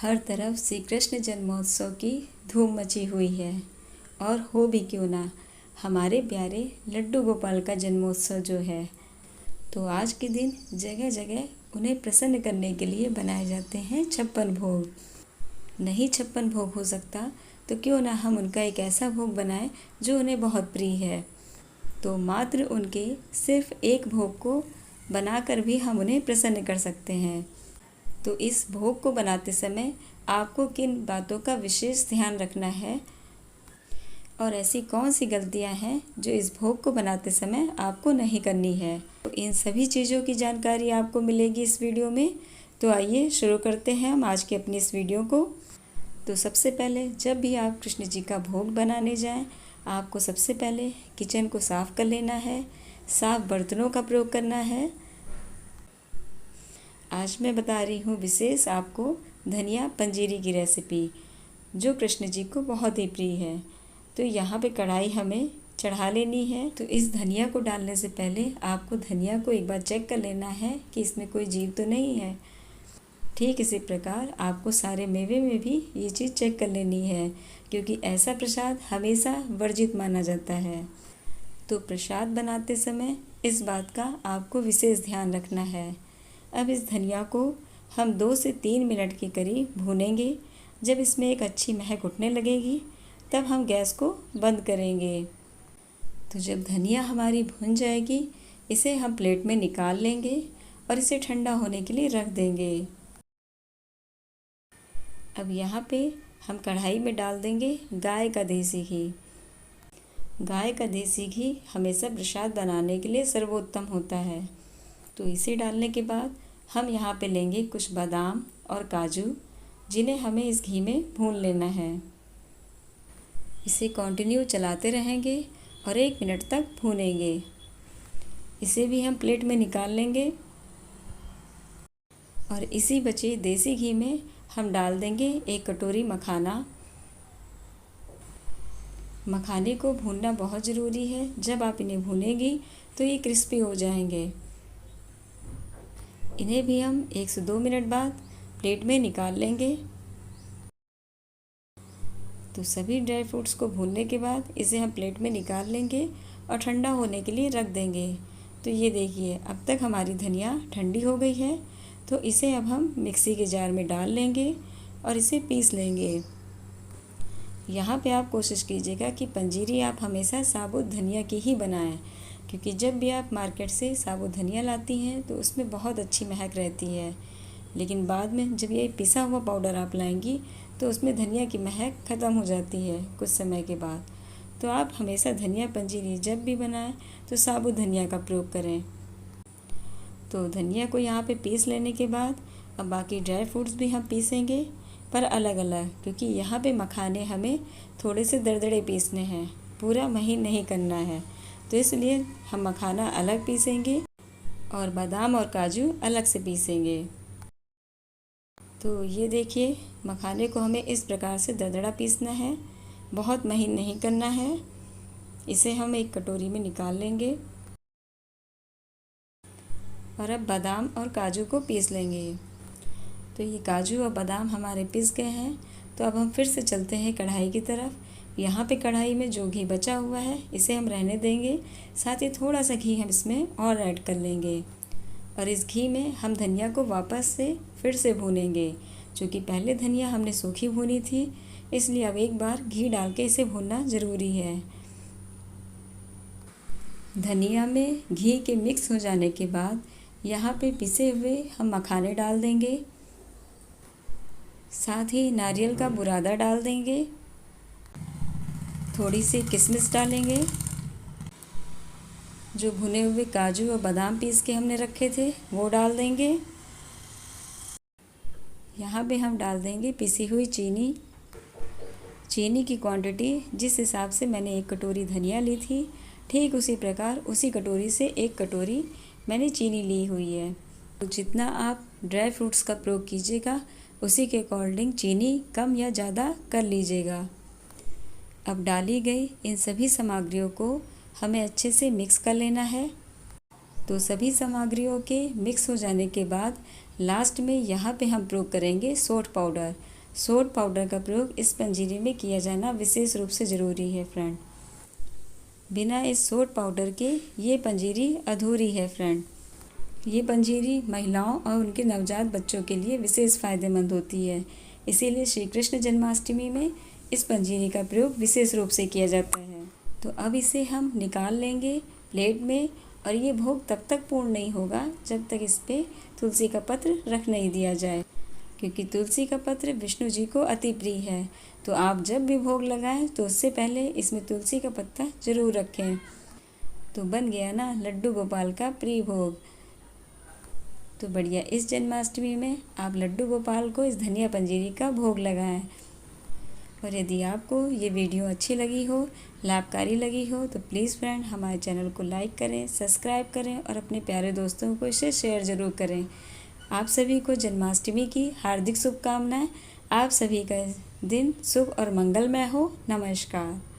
हर तरफ श्री कृष्ण जन्मोत्सव की धूम मची हुई है और हो भी क्यों ना, हमारे प्यारे लड्डू गोपाल का जन्मोत्सव जो है, तो आज के दिन जगह जगह उन्हें प्रसन्न करने के लिए बनाए जाते हैं 56 भोग। नहीं 56 भोग हो सकता तो क्यों ना हम उनका एक ऐसा भोग बनाएं जो उन्हें बहुत प्रिय है। तो मात्र उनके सिर्फ एक भोग को बनाकर भी हम उन्हें प्रसन्न कर सकते हैं। तो इस भोग को बनाते समय आपको किन बातों का विशेष ध्यान रखना है और ऐसी कौन सी गलतियां हैं जो इस भोग को बनाते समय आपको नहीं करनी है, तो इन सभी चीज़ों की जानकारी आपको मिलेगी इस वीडियो में। तो आइए शुरू करते हैं हम आज की अपनी इस वीडियो को। तो सबसे पहले जब भी आप कृष्ण जी का भोग बनाने जाएं, आपको सबसे पहले किचन को साफ़ कर लेना है, साफ़ बर्तनों का प्रयोग करना है। आज मैं बता रही हूँ विशेष आपको धनिया पंजीरी की रेसिपी, जो कृष्ण जी को बहुत ही प्रिय है। तो यहाँ पे कढ़ाई हमें चढ़ा लेनी है। तो इस धनिया को डालने से पहले आपको धनिया को एक बार चेक कर लेना है कि इसमें कोई जीव तो नहीं है। ठीक इसी प्रकार आपको सारे मेवे में भी ये चीज़ चेक कर लेनी है, क्योंकि ऐसा प्रसाद हमेशा वर्जित माना जाता है। तो प्रसाद बनाते समय इस बात का आपको विशेष ध्यान रखना है। अब इस धनिया को हम 2 से 3 मिनट के करीब भूनेंगे। जब इसमें एक अच्छी महक उठने लगेगी तब हम गैस को बंद करेंगे। तो जब धनिया हमारी भुन जाएगी, इसे हम प्लेट में निकाल लेंगे और इसे ठंडा होने के लिए रख देंगे। अब यहाँ पे हम कढ़ाई में डाल देंगे गाय का देसी घी। गाय का देसी घी हमेशा प्रसाद बनाने के लिए सर्वोत्तम होता है। तो इसे डालने के बाद हम यहाँ पे लेंगे कुछ बादाम और काजू, जिन्हें हमें इस घी में भून लेना है। इसे कंटिन्यू चलाते रहेंगे और 1 मिनट तक भूनेंगे। इसे भी हम प्लेट में निकाल लेंगे और इसी बचे देसी घी में हम डाल देंगे 1 कटोरी मखाना। मखाने को भूनना बहुत ज़रूरी है। जब आप इन्हें भूनेंगी तो ये क्रिस्पी हो जाएंगे। इन्हें भी हम 1 से 2 मिनट बाद प्लेट में निकाल लेंगे। तो सभी ड्राई फ्रूट्स को भूनने के बाद इसे हम प्लेट में निकाल लेंगे और ठंडा होने के लिए रख देंगे। तो ये देखिए, अब तक हमारी धनिया ठंडी हो गई है। तो इसे अब हम मिक्सी के जार में डाल लेंगे और इसे पीस लेंगे। यहाँ पे आप कोशिश कीजिएगा कि पंजीरी आप हमेशा साबुत धनिया की ही बनाएं, क्योंकि जब भी आप मार्केट से साबुत धनिया लाती हैं तो उसमें बहुत अच्छी महक रहती है, लेकिन बाद में जब ये पिसा हुआ पाउडर आप लाएंगी तो उसमें धनिया की महक ख़त्म हो जाती है कुछ समय के बाद। तो आप हमेशा धनिया पंजीरी जब भी बनाएं तो साबुत धनिया का प्रयोग करें। तो धनिया को यहाँ पे पीस लेने के बाद अब बाकी ड्राई फ्रूट्स भी हम पीसेंगे, पर अलग अलग, क्योंकि यहाँ पे मखाने हमें थोड़े से दरदरे पीसने हैं, पूरा महीन नहीं करना है। तो इसलिए हम मखाना अलग पीसेंगे और बादाम और काजू अलग से पीसेंगे। तो ये देखिए, मखाने को हमें इस प्रकार से दरदरा पीसना है, बहुत महीन नहीं करना है। इसे हम एक कटोरी में निकाल लेंगे और अब बादाम और काजू को पीस लेंगे। तो ये काजू और बादाम हमारे पिस गए हैं। तो अब हम फिर से चलते हैं कढ़ाई की तरफ। यहाँ पे कढ़ाई में जो घी बचा हुआ है इसे हम रहने देंगे, साथ ही थोड़ा सा घी हम इसमें और ऐड कर लेंगे और इस घी में हम धनिया को वापस से फिर से भूनेंगे। क्योंकि पहले धनिया हमने सूखी भूनी थी, इसलिए अब एक बार घी डाल के इसे भूनना ज़रूरी है। धनिया में घी के मिक्स हो जाने के बाद यहाँ पे पिसे हुए हम मखाने डाल देंगे, साथ ही नारियल का बुरादा डाल देंगे, थोड़ी सी किशमिश डालेंगे, जो भुने हुए काजू और बादाम पीस के हमने रखे थे वो डाल देंगे। यहाँ पे हम डाल देंगे पिसी हुई चीनी। चीनी की क्वांटिटी जिस हिसाब से मैंने 1 कटोरी धनिया ली थी, ठीक उसी प्रकार उसी कटोरी से 1 कटोरी मैंने चीनी ली हुई है। तो जितना आप ड्राई फ्रूट्स का प्रयोग कीजिएगा उसी के अकॉर्डिंग चीनी कम या ज़्यादा कर लीजिएगा। अब डाली गई इन सभी सामग्रियों को हमें अच्छे से मिक्स कर लेना है। तो सभी सामग्रियों के मिक्स हो जाने के बाद लास्ट में यहाँ पे हम प्रयोग करेंगे सोट पाउडर। सोड पाउडर का प्रयोग इस पंजीरी में किया जाना विशेष रूप से ज़रूरी है फ्रेंड। बिना इस सोड पाउडर के ये पंजीरी अधूरी है फ्रेंड। ये पंजीरी महिलाओं और उनके नवजात बच्चों के लिए विशेष फ़ायदेमंद होती है, इसीलिए श्री कृष्ण जन्माष्टमी में इस पंजीरी का प्रयोग विशेष रूप से किया जाता है। तो अब इसे हम निकाल लेंगे प्लेट में, और ये भोग तब तक पूर्ण नहीं होगा जब तक इस पर तुलसी का पत्र रख नहीं दिया जाए, क्योंकि तुलसी का पत्र विष्णु जी को अति प्रिय है। तो आप जब भी भोग लगाएं तो उससे पहले इसमें तुलसी का पत्ता ज़रूर रखें। तो बन गया ना लड्डू गोपाल का प्रिय भोग। तो बढ़िया, इस जन्माष्टमी में आप लड्डू गोपाल को इस धनिया पंजीरी का भोग लगाएं। और यदि आपको ये वीडियो अच्छी लगी हो, लाभकारी लगी हो, तो प्लीज़ फ्रेंड हमारे चैनल को लाइक करें, सब्सक्राइब करें और अपने प्यारे दोस्तों को इसे शेयर ज़रूर करें। आप सभी को जन्माष्टमी की हार्दिक शुभकामनाएं। आप सभी का दिन शुभ और मंगलमय हो। नमस्कार।